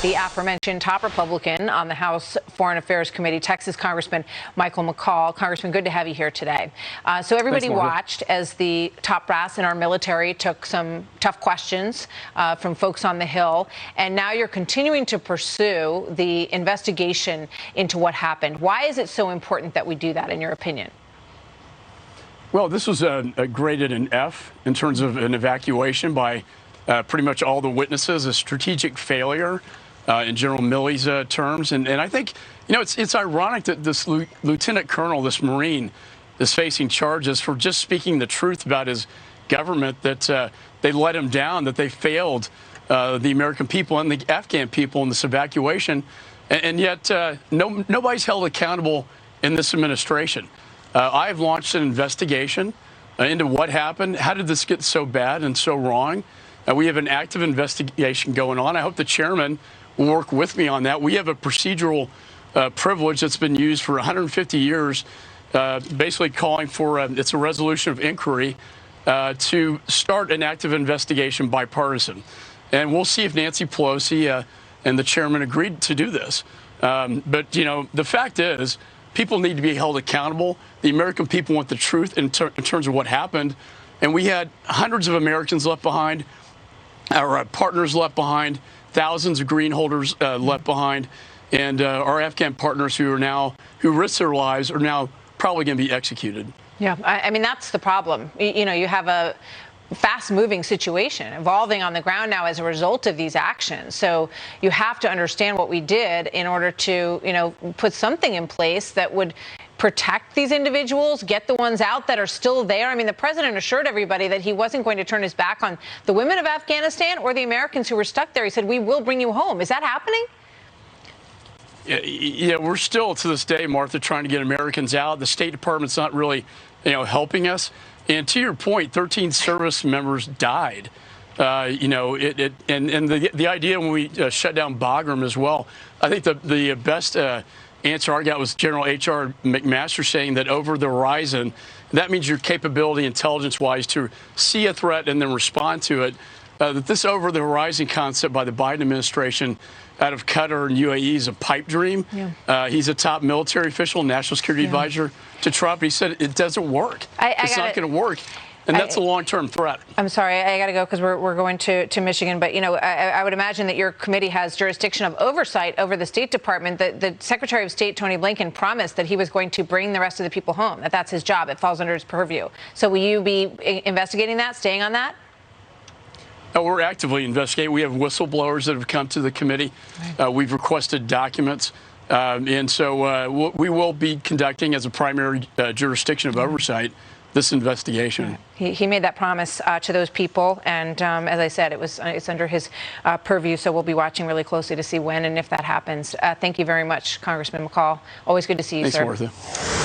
the aforementioned top Republican on the House Foreign Affairs Committee, Texas Congressman Michael McCaul. Congressman, good to have you here today. So everybody watched as the top brass in our military took some tough questions from folks on the Hill, and now you're continuing to pursue the investigation into what happened. Why is it so important that we do that, in your opinion? Well, this was graded an F in terms of an evacuation by pretty much all the witnesses, a strategic failure in General Milley's terms. And I think, you know, it's ironic that this lieutenant colonel, this Marine, is facing charges for just speaking the truth about his government, that they let him down, that they failed the American people and the Afghan people in this evacuation. And yet nobody's held accountable in this administration. I've launched an investigation into what happened. How did this get so bad and so wrong? We have an active investigation going on. I hope the chairman will work with me on that. We have a procedural privilege that's been used for 150 years, basically calling for it's a resolution of inquiry to start an active investigation bipartisan. And we'll see if Nancy Pelosi and the chairman agreed to do this. But, you know, the fact is, people need to be held accountable. The American people want the truth in terms of what happened. And we had hundreds of Americans left behind, our partners left behind, thousands of green holders left behind, and our Afghan partners who risked their lives are now probably going to be executed. Yeah, I mean, that's the problem. You know, you have a fast-moving situation evolving on the ground now as a result of these actions. So you have to understand what we did in order to, you know, put something in place that would protect these individuals, get the ones out that are still there. I mean, the president assured everybody that he wasn't going to turn his back on the women of Afghanistan or the Americans who were stuck there. He said, "We will bring you home." Is that happening? Yeah, we're still to this day, Martha, trying to get Americans out. The State Department's not really, you know, helping us. And to your point, 13 service members died. You know, and the idea when we shut down Bagram as well, I think the best answer I got was General H.R. McMaster saying that over the horizon, that means your capability intelligence-wise to see a threat and then respond to it. That this over-the-horizon concept by the Biden administration out of Qatar and UAE is a pipe dream. Yeah. He's a top military official, national security advisor to Trump. He said it doesn't work. It's not going to work. And that's a long-term threat. I'm sorry, I got to go because we're going to Michigan. But, you know, I would imagine that your committee has jurisdiction of oversight over the State Department. The Secretary of State, Tony Blinken, promised that he was going to bring the rest of the people home, that's his job. It falls under his purview. So will you be investigating that, staying on that? Oh, we're actively investigating. We have whistleblowers that have come to the committee. Right. We've requested documents. And so we will be conducting, as a primary jurisdiction of oversight, this investigation. He made that promise to those people, and as I said, it's under his purview, so we'll be watching really closely to see when and if that happens. Thank you very much, Congressman McCaul. Always good to see you, Thanks, sir. Martha.